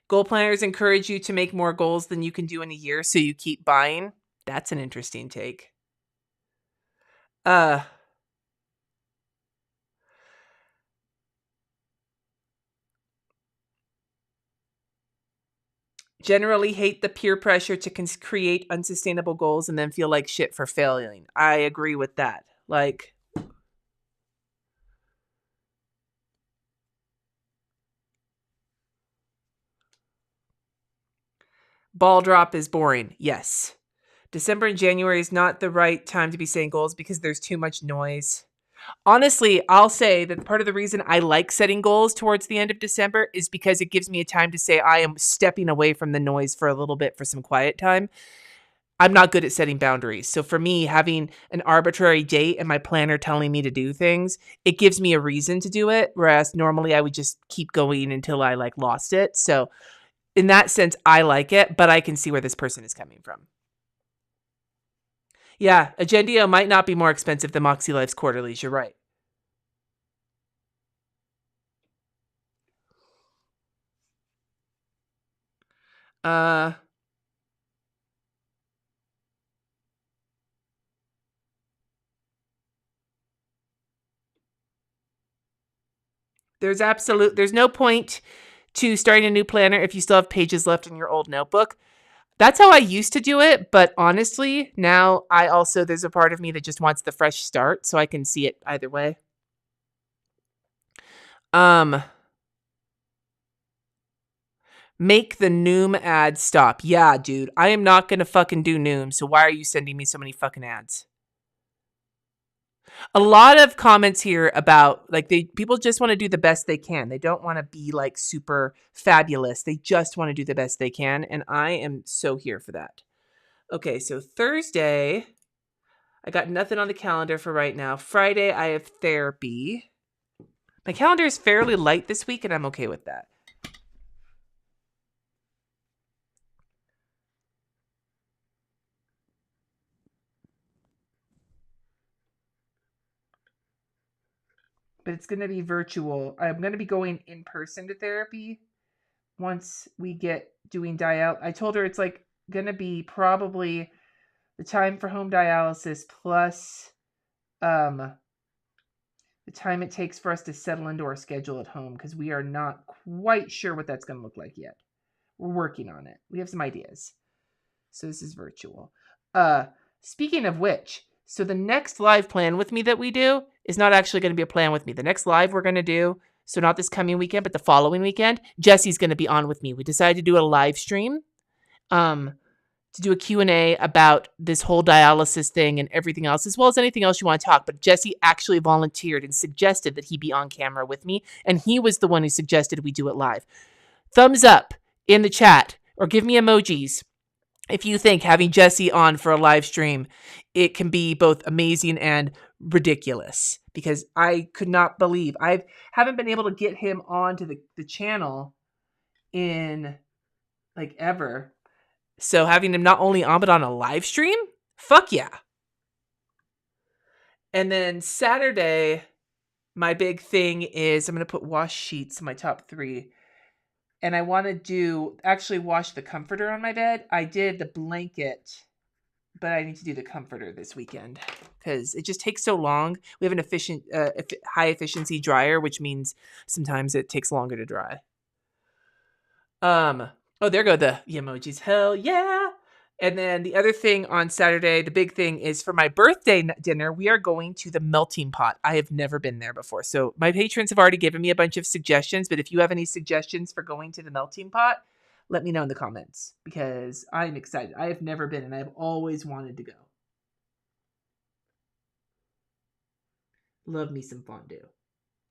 Goal planners encourage you to make more goals than you can do in a year, so you keep buying. That's an interesting take. Generally hate the peer pressure to create unsustainable goals and then feel like shit for failing. I agree with that. Like, ball drop is boring. Yes. December and January is not the right time to be setting goals because there's too much noise. Honestly, I'll say that part of the reason I like setting goals towards the end of December is because it gives me a time to say I am stepping away from the noise for a little bit for some quiet time. I'm not good at setting boundaries. So for me, having an arbitrary date and my planner telling me to do things, it gives me a reason to do it. Whereas normally I would just keep going until I like lost it. So in that sense, I like it, but I can see where this person is coming from. Yeah, Agendio might not be more expensive than MakseLife's quarterlies. You're right. Uh, there's no point to starting a new planner if you still have pages left in your old notebook. That's how I used to do it, but honestly, now there's a part of me that just wants the fresh start, so I can see it either way. Make the Noom ad stop. Yeah, dude, I am not gonna fucking do Noom, so why are you sending me so many fucking ads? A lot of comments here about like people just want to do the best they can. They don't want to be like super fabulous. They just want to do the best they can, and I am so here for that. Okay, so Thursday, I got nothing on the calendar for right now. Friday, I have therapy. My calendar is fairly light this week, and I'm okay with that. But it's going to be virtual. I'm going to be going in person to therapy once we get doing dialysis. I told her it's like going to be probably the time for home dialysis plus the time it takes for us to settle into our schedule at home, because we are not quite sure what that's going to look like yet. We're working on it. We have some ideas. So this is virtual. Speaking of which, so the next live plan with me that we do is not actually going to be a plan with me. The next live we're going to do, so not this coming weekend, but the following weekend, Jesse's going to be on with me. We decided to do a live stream. To do a Q&A about this whole dialysis thing and everything else, as well as anything else you want to talk. But Jesse actually volunteered and suggested that he be on camera with me, and he was the one who suggested we do it live. Thumbs up in the chat, or give me emojis if you think having Jesse on for a live stream, it can be both amazing and ridiculous. Because I could not believe, I haven't been able to get him onto the channel in like ever. So having him not only on, but on a live stream? Fuck yeah. And then Saturday, my big thing is I'm going to put wash sheets in my top 3. And I want to actually wash the comforter on my bed. I did the blanket, but I need to do the comforter this weekend because it just takes so long. We have an high efficiency dryer, which means sometimes it takes longer to dry. Oh, there go the emojis. Hell yeah. And then the other thing on Saturday, the big thing is for my birthday dinner, we are going to the Melting Pot. I have never been there before. So my patrons have already given me a bunch of suggestions, but if you have any suggestions for going to the Melting Pot, let me know in the comments because I'm excited. I have never been and I've always wanted to go. Love me some fondue.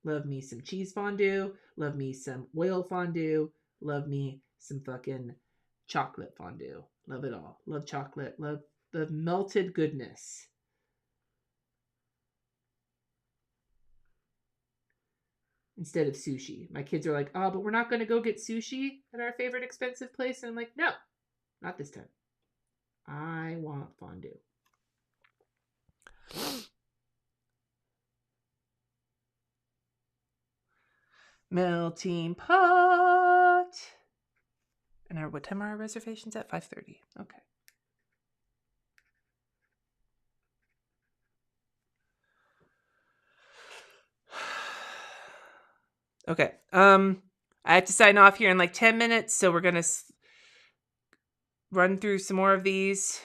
Love me some cheese fondue. Love me some oil fondue. Love me some fucking chocolate fondue. Love it all. Love chocolate. Love the melted goodness. Instead of sushi. My kids are like, oh, but we're not going to go get sushi at our favorite expensive place. And I'm like, no, not this time. I want fondue. Melting pot. And what time are our reservations at? 5:30. Okay. Okay. I have to sign off here in like 10 minutes, so we're going to run through some more of these.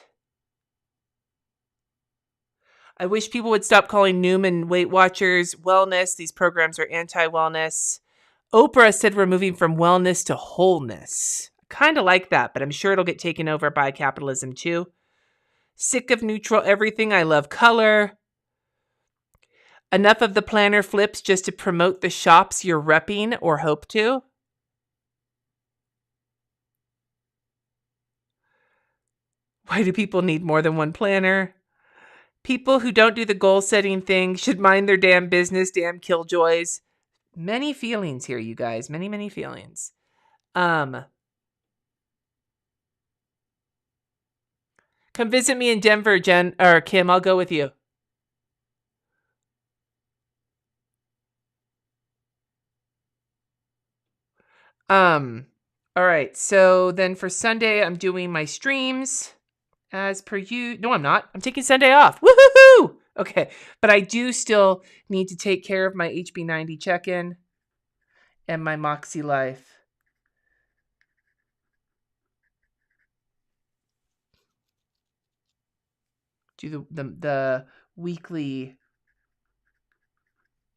I wish people would stop calling Newman Weight Watchers wellness. These programs are anti-wellness. Oprah said we're moving from wellness to wholeness. Kind of like that, but I'm sure it'll get taken over by capitalism too. Sick of neutral everything. I love color. Enough of the planner flips just to promote the shops you're repping or hope to. Why do people need more than one planner? People who don't do the goal setting thing should mind their damn business, damn killjoys. Many feelings here, you guys. Many, many feelings. Come visit me in Denver, Jen or Kim. I'll go with you. All right. So then for Sunday, I'm doing my streams as per you. No, I'm not. I'm taking Sunday off. Woohoo! Okay. But I do still need to take care of my HB90 check-in and my MakseLife. Do the weekly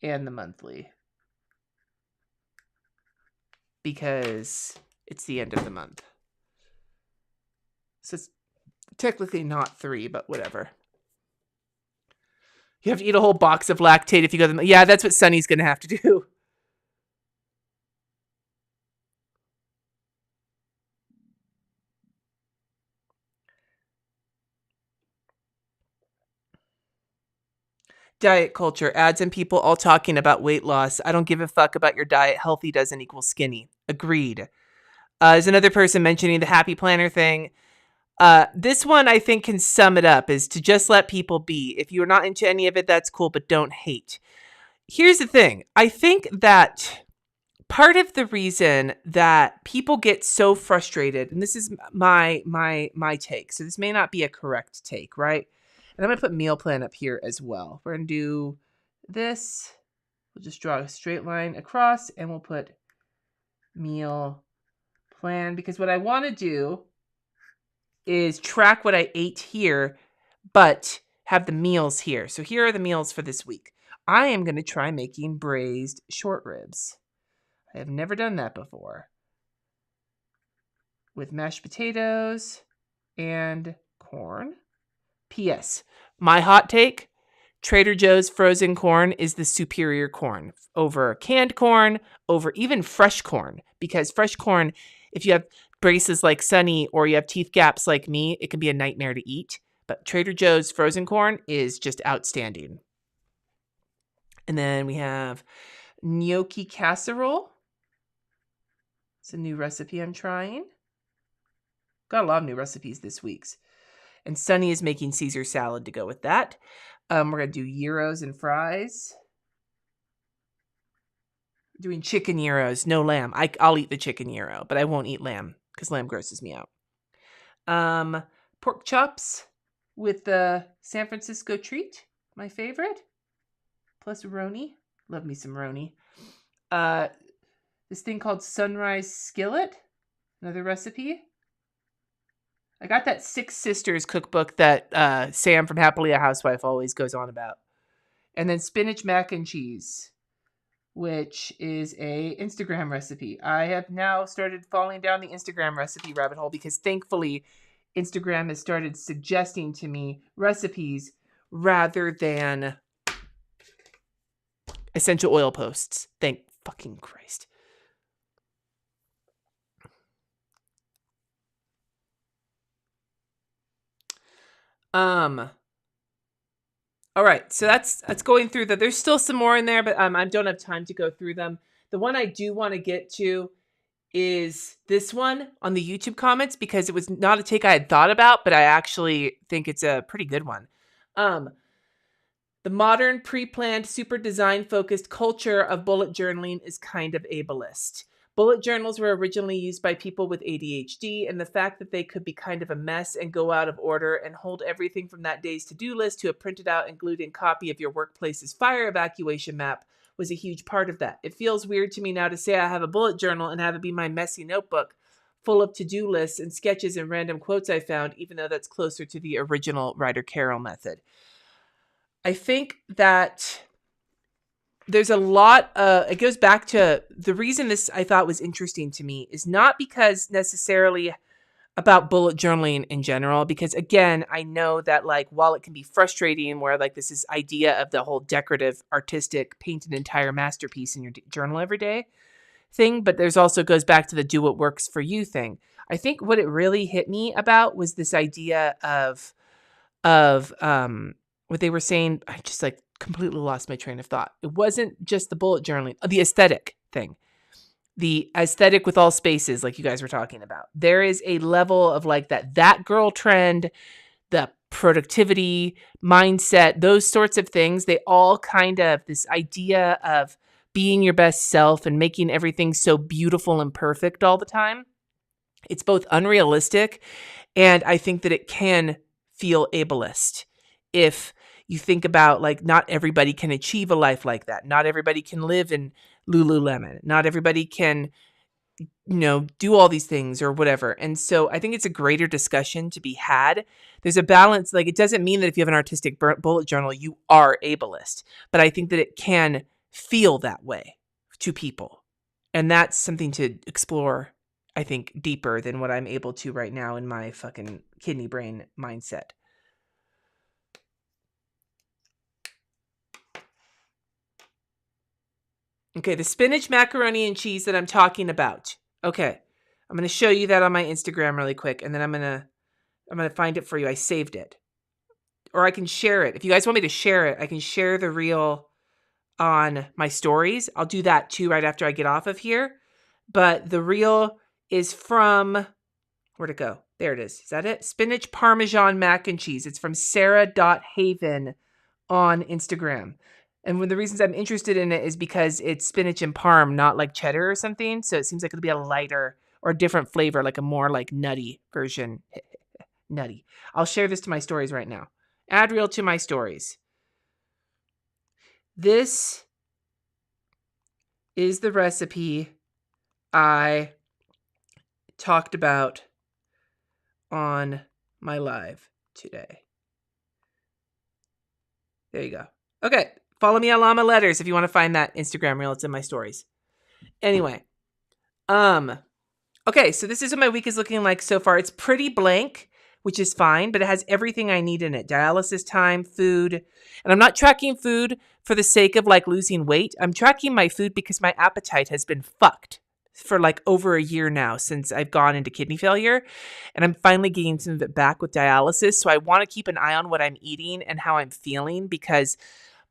and the monthly. Because it's the end of the month. So it's technically not 3, but whatever. You have to eat a whole box of lactate if you go to the... Yeah, that's what Sunny's going to have to do. Diet culture. Ads and people all talking about weight loss. I don't give a fuck about your diet. Healthy doesn't equal skinny. Agreed. There's another person mentioning the happy planner thing. This one I think can sum it up is to just let people be. If you're not into any of it, that's cool, but don't hate. Here's the thing. I think that part of the reason that people get so frustrated, and this is my take, so this may not be a correct take, right? And I'm going to put meal plan up here as well. We're going to do this We'll just draw a straight line across and we'll put meal plan, because what I want to do is track what I ate here, but have the meals here. So here are the meals for this week. I am going to try making braised short ribs. I have never done that before. With mashed potatoes and corn. P.S. My hot take, Trader Joe's frozen corn is the superior corn over canned corn, over even fresh corn. Because fresh corn, if you have braces like Sunny or you have teeth gaps like me, it can be a nightmare to eat. But Trader Joe's frozen corn is just outstanding. And then we have gnocchi casserole. It's a new recipe I'm trying. Got a lot of new recipes this week. And Sunny is making Caesar salad to go with that. We're going to do gyros and fries. Doing chicken gyros, no lamb. I'll eat the chicken gyro, but I won't eat lamb because lamb grosses me out. Pork chops with the San Francisco treat, my favorite. Plus roni. Love me some roni. This thing called Sunrise Skillet. Another recipe. I got that Six Sisters cookbook that Sam from Happily a Housewife always goes on about. And then spinach mac and cheese, which is a Instagram recipe. I have now started falling down the Instagram recipe rabbit hole because thankfully Instagram has started suggesting to me recipes rather than essential oil posts. Thank fucking Christ. All right, so that's going through that. There's still some more in there, but I don't have time to go through them. The one I do want to get to is this one on the YouTube comments, because it was not a take I had thought about, but I actually think it's a pretty good one. The modern, pre-planned, super design-focused culture of bullet journaling is kind of ableist. Bullet journals were originally used by people with ADHD, and the fact that they could be kind of a mess and go out of order and hold everything from that day's to-do list to a printed out and glued in copy of your workplace's fire evacuation map was a huge part of that. It feels weird to me now to say I have a bullet journal and have it be my messy notebook full of to-do lists and sketches and random quotes I found, even though that's closer to the original Ryder Carroll method. I think that there's a lot, it goes back to the reason this I thought was interesting to me is not because necessarily about bullet journaling in general, because again, I know that like, while it can be frustrating where like this is idea of the whole decorative, artistic, paint an entire masterpiece in your journal every day thing, but there's also goes back to the do what works for you thing. I think what it really hit me about was this idea of what they were saying. I just like completely lost my train of thought. It wasn't just the bullet journaling, the aesthetic thing, the aesthetic with all spaces, like you guys were talking about. There is a level of like that girl trend, the productivity mindset, those sorts of things. They all kind of this idea of being your best self and making everything so beautiful and perfect all the time. It's both unrealistic, and I think that it can feel ableist. If you think about like, not everybody can achieve a life like that. Not everybody can live in Lululemon. Not everybody can, do all these things or whatever. And so I think it's a greater discussion to be had. There's a balance. Like, it doesn't mean that if you have an artistic bullet journal, you are ableist, but I think that it can feel that way to people. And that's something to explore, I think, deeper than what I'm able to right now in my fucking kidney brain mindset. Okay, the spinach, macaroni, and cheese that I'm talking about. Okay, I'm going to show you that on my Instagram really quick, and then I'm going to find it for you. I saved it. Or I can share it. If you guys want me to share it, I can share the reel on my stories. I'll do that too right after I get off of here. But the reel is from, where'd it go? There it is. Is that it? Spinach Parmesan mac and cheese. It's from Sarah.Haven on Instagram. And one of the reasons I'm interested in it is because it's spinach and parm, not like cheddar or something. So it seems like it'll be a lighter or a different flavor, like a more like nutty version. Nutty. I'll share this to my stories right now. Add reel to my stories. This is the recipe I talked about on my live today. There you go. Okay. Follow me on Llama Letters if you want to find that Instagram reel. It's in my stories. Anyway. Okay, so this is what my week is looking like so far. It's pretty blank, which is fine, but it has everything I need in it. Dialysis time, food. And I'm not tracking food for the sake of like losing weight. I'm tracking my food because my appetite has been fucked for like over a year now since I've gone into kidney failure. And I'm finally getting some of it back with dialysis. So I want to keep an eye on what I'm eating and how I'm feeling because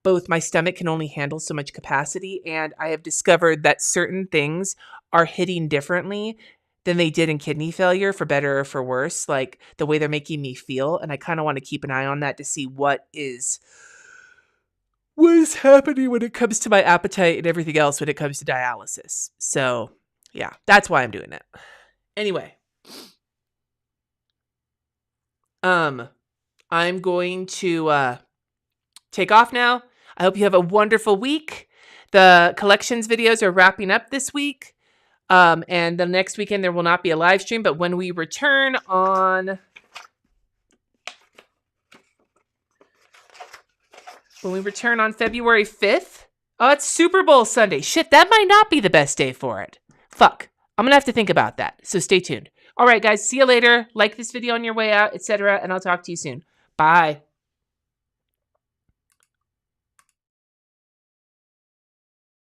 both my stomach can only handle so much capacity. And I have discovered that certain things are hitting differently than they did in kidney failure, for better or for worse, like the way they're making me feel. And I kind of want to keep an eye on that to see what is happening when it comes to my appetite and everything else when it comes to dialysis. So yeah, that's why I'm doing it. Anyway, I'm going to take off now. I hope you have a wonderful week. The collections videos are wrapping up this week. And the next weekend there will not be a live stream, but when we return on February 5th, oh, it's Super Bowl Sunday. Shit, that might not be the best day for it. Fuck. I'm gonna have to think about that. So stay tuned. All right, guys, see you later. Like this video on your way out, etc. And I'll talk to you soon. Bye.